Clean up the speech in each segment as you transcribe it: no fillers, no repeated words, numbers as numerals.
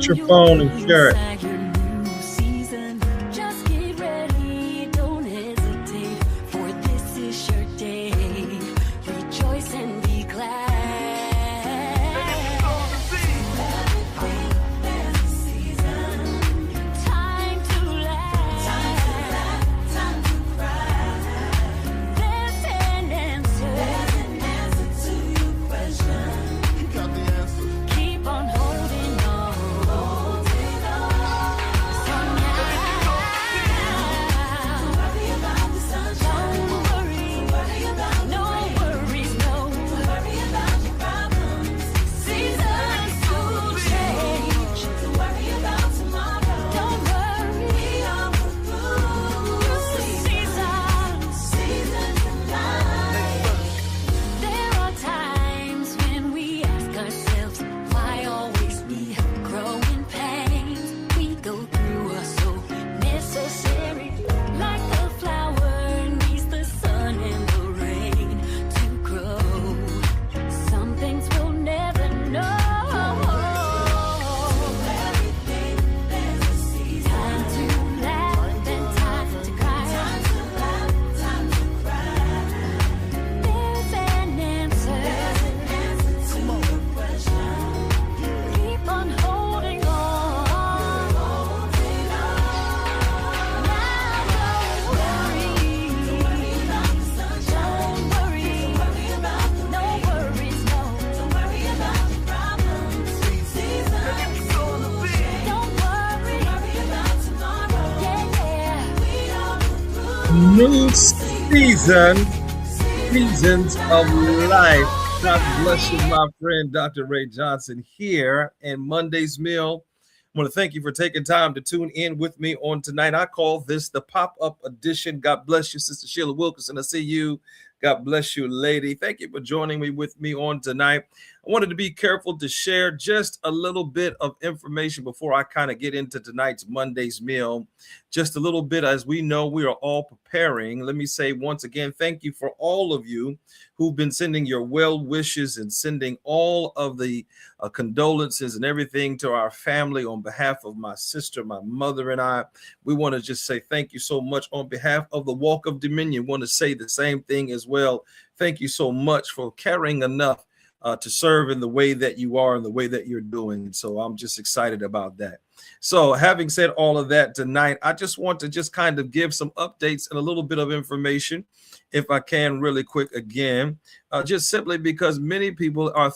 out your phone and share it. New seasons of life. God bless you, my friend, Dr. Ray Johnson here. And Monday's Meal, I want to thank you for taking time to tune in with me on tonight. I call this the pop-up edition. God bless you, Sister Sheila Wilkerson. I see you. God bless you, lady. Thank you for joining me on tonight. I wanted to be careful to share just a little bit of information before I kind of get into tonight's Monday's Meal. Just a little bit, as we know, we are all preparing. Let me say once again, thank you for all of you who've been sending your well wishes and sending all of the condolences and everything to our family on behalf of my sister, my mother, and I. We want to just say thank you so much on behalf of the Walk of Dominion. Want to say the same thing as well. Thank you so much for caring enough to serve in the way that you are and the way that you're doing. So I'm just excited about that. So having said all of that tonight, I just want to just kind of give some updates and a little bit of information, if I can, really quick again, just simply because many people are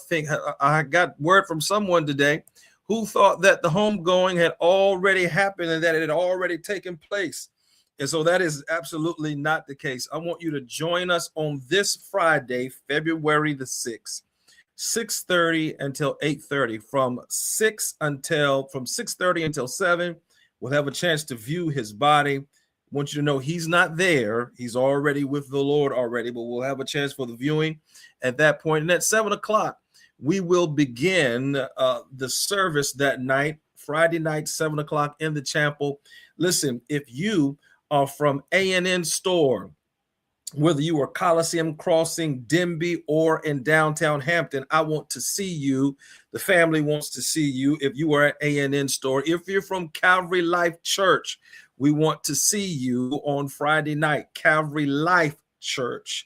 I got word from someone today who thought that the homegoing had already happened and that it had already taken place. And so that is absolutely not the case. I want you to join us on this Friday, February the 6th. 6:30 until 8:30, from 6:30 until 7. We'll have a chance to view his body. I want you to know he's not there. He's already with the Lord already, but we'll have a chance for the viewing at that point. And at 7 o'clock, we will begin the service that night, Friday night, 7 o'clock in the chapel. Listen, if you are from A&N Store, whether you are Coliseum Crossing, Denby, or in downtown Hampton, I want to see you. The family wants to see you. If you are at A&N Store, if you're from Calvary Life Church, we want to see you on Friday night. Calvary Life Church.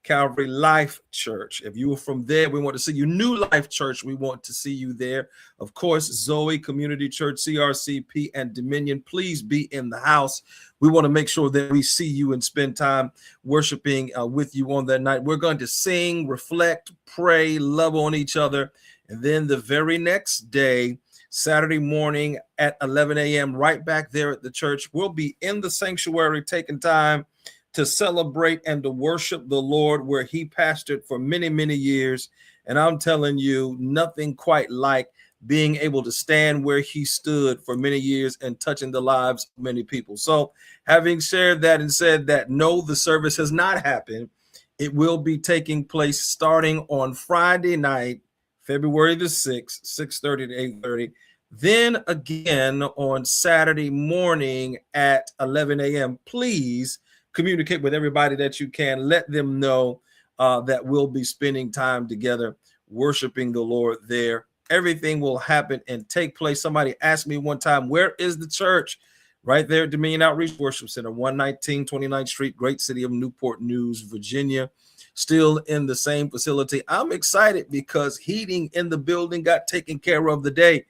Calvary Life Church. If you were from there, we want to see you. New Life Church, we want to see you there. Of course, Zoe Community Church, CRCP, and Dominion, please be in the house. We want to make sure that we see you and spend time worshiping with you on that night. We're going to sing, reflect, pray, love on each other. And then the very next day, Saturday morning at 11 a.m., right back there at the church, we'll be in the sanctuary taking time to celebrate and to worship the Lord where he pastored for many, many years. And I'm telling you, nothing quite like being able to stand where he stood for many years and touching the lives of many people. So having shared that and said that, no, the service has not happened. It will be taking place starting on Friday night, February the 6th, 6:30 to 8:30. Then again on Saturday morning at 11 a.m. Please communicate with everybody that you can. Let them know that we'll be spending time together, worshiping the Lord there everything will happen and take place. Somebody asked me one time, where is the church? Right there at Dominion Outreach Worship Center, 119 29th Street, great city of Newport News, Virginia. Still in the same facility. I'm excited because heating in the building got taken care of today.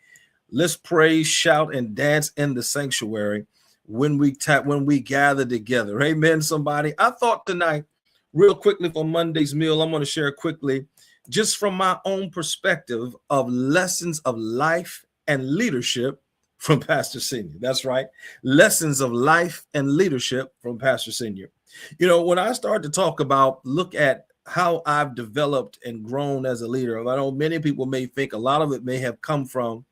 Let's praise, shout, and dance in the sanctuary when we gather together. Amen, somebody. I thought tonight, real quickly for Monday's meal, I'm going to share quickly, just from my own perspective, of lessons of life and leadership from Pastor Senior. That's right. Lessons of life and leadership from Pastor Senior. You know, when I start to talk about, look at how I've developed and grown as a leader, I know many people may think a lot of it may have come from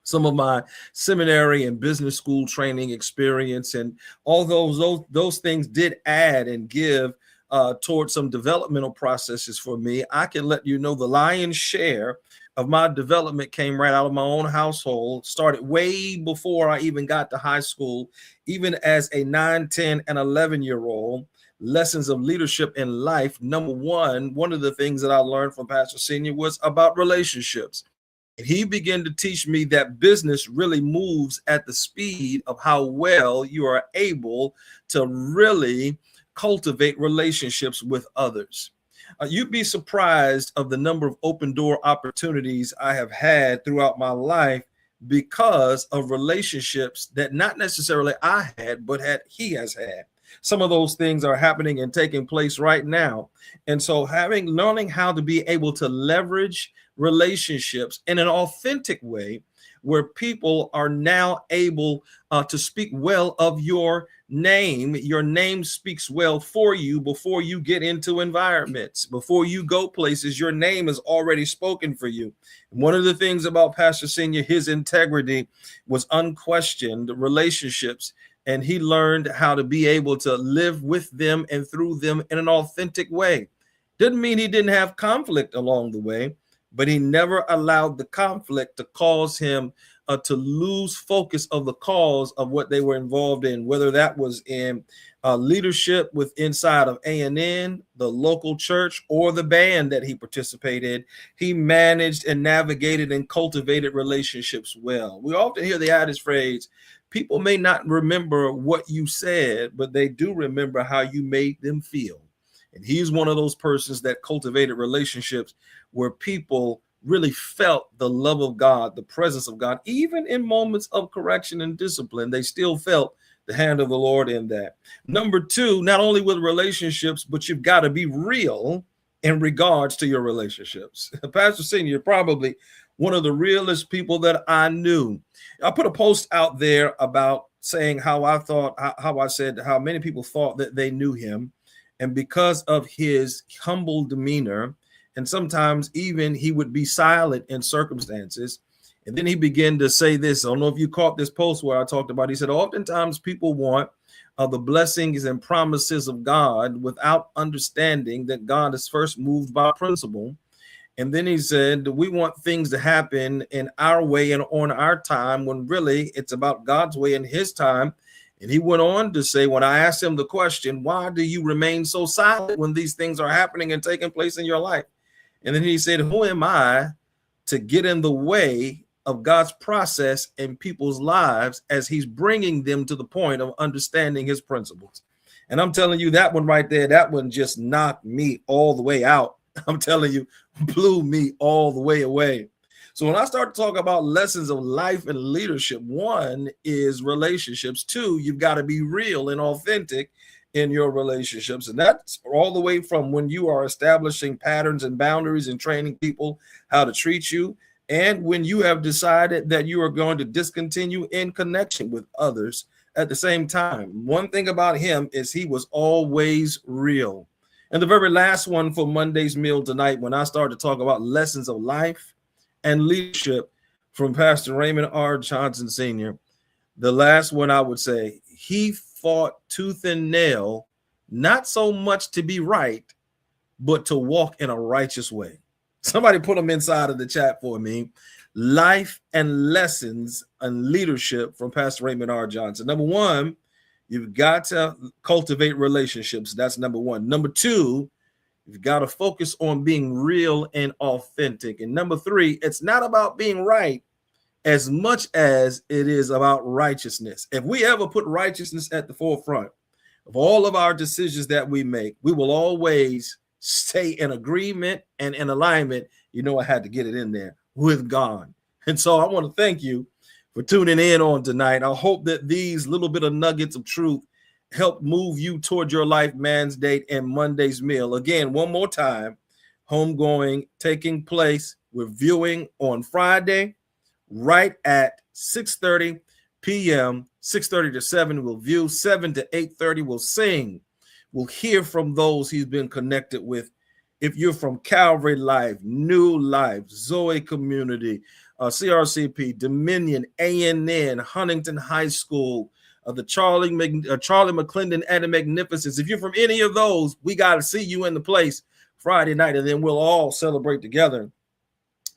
some of my seminary and business school training experience. And although those things did add and give towards some developmental processes for me, I can let you know the lion's share of my development came right out of my own household, started way before I even got to high school, even as a 9, 10, and 11-year-old. Lessons of leadership in life. Number one of the things that I learned from Pastor Senior was about relationships. And he began to teach me that business really moves at the speed of how well you are able to really cultivate relationships with others. You'd be surprised of the number of open door opportunities I have had throughout my life because of relationships that not necessarily I had, but he has had. Some of those things are happening and taking place right now. And so learning how to be able to leverage relationships in an authentic way where people are now able to speak well of your name. Your name speaks well for you before you get into environments, before you go places. Your name is already spoken for you. One of the things about Pastor Senior, his integrity was unquestioned relationships, and he learned how to be able to live with them and through them in an authentic way. Didn't mean he didn't have conflict along the way, but he never allowed the conflict to cause him to lose focus of the cause of what they were involved in, whether that was in leadership with inside of A&N, the local church, or the band that he participated in. He managed and navigated and cultivated relationships well. We often hear the adage phrase, people may not remember what you said, but they do remember how you made them feel. And he's one of those persons that cultivated relationships where people really felt the love of God, the presence of God. Even in moments of correction and discipline, they still felt the hand of the Lord in that. Number two, not only with relationships, but you've got to be real in regards to your relationships. Pastor Senior, probably one of the realest people that I knew. I put a post out there about saying how I said how many people thought that they knew him. And because of his humble demeanor, and sometimes even he would be silent in circumstances. And then he began to say this. I don't know if you caught this post where I talked about, he said, oftentimes people want the blessings and promises of God without understanding that God is first moved by principle. And then he said, we want things to happen in our way and on our time, when really it's about God's way and his time. And he went on to say, when I asked him the question, why do you remain so silent when these things are happening and taking place in your life? And then he said, who am I to get in the way of God's process in people's lives as he's bringing them to the point of understanding his principles? And I'm telling you, that one right there, that one just knocked me all the way out. I'm telling you, blew me all the way away. So when I start to talk about lessons of life and leadership, one is relationships. Two, you've got to be real and authentic in your relationships. And that's all the way from when you are establishing patterns and boundaries and training people how to treat you, and when you have decided that you are going to discontinue in connection with others at the same time. One thing about him is he was always real. And the very last one for Monday's meal tonight, when I started to talk about lessons of life and leadership from Pastor Raymond R. Johnson Sr., the last one I would say, he fought tooth and nail, not so much to be right, but to walk in a righteous way. Somebody put them inside of the chat for me. Life and lessons and leadership from Pastor Raymond R. Johnson. Number one, you've got to cultivate relationships. That's number one. Number two, You've got to focus on being real and authentic. And number 3, it's not about being right as much as it is about righteousness. If we ever put righteousness at the forefront of all of our decisions that we make, we will always stay in agreement and in alignment. You know, I had to get it in there, with God. And so I want to thank you for tuning in on tonight. I hope that these little bit of nuggets of truth help move you toward your life man's date and Monday's meal. Again, one more time, homegoing taking place. We're viewing on Friday, right at 6:30 p.m., 6:30 to 7. We'll view 7 to 8:30. We'll sing. We'll hear from those he's been connected with. If you're from Calvary Life, New Life, Zoe Community, CRCP, Dominion, ANN, Huntington High School, the Charlie McClendon and the Magnificence. If you're from any of those, we got to see you in the place Friday night, and then we'll all celebrate together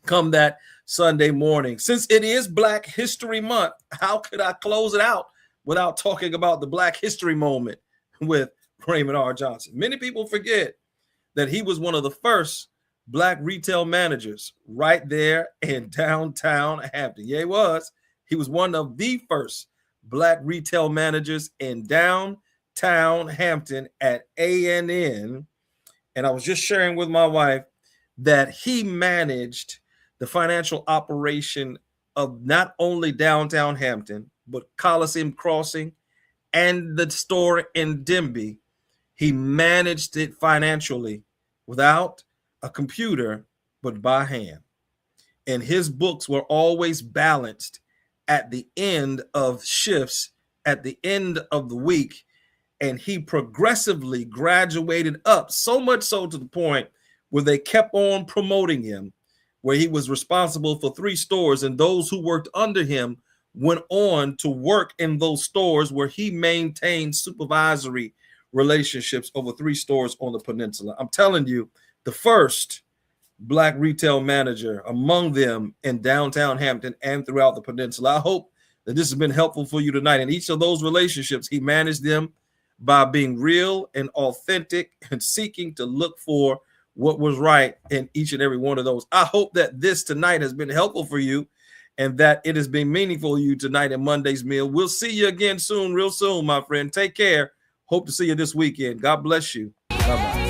come that Sunday morning. Since it is Black History Month, how could I close it out without talking about the Black History moment with Raymond R. Johnson? Many people forget that he was one of the first Black retail managers right there in downtown Hampton. Yeah, he was. He was one of the first Black retail managers in downtown Hampton at ANN. And I was just sharing with my wife that he managed the financial operation of not only downtown Hampton, but Coliseum Crossing and the store in Denby. He managed it financially without a computer, but by hand. And his books were always balanced at the end of shifts, at the end of the week. And he progressively graduated up, so much so to the point where they kept on promoting him, where he was responsible for 3 stores, and those who worked under him went on to work in those stores where he maintained supervisory relationships over 3 stores on the peninsula. I'm telling you, the first Black retail manager among them in downtown Hampton and throughout the peninsula. I hope that this has been helpful for you tonight. And each of those relationships, he managed them by being real and authentic and seeking to look for what was right in each and every one of those. I hope that this tonight has been helpful for you and that it has been meaningful to you tonight in Monday's meal. We'll see you again soon, real soon, my friend. Take care. Hope to see you this weekend. God bless you. Bye-bye.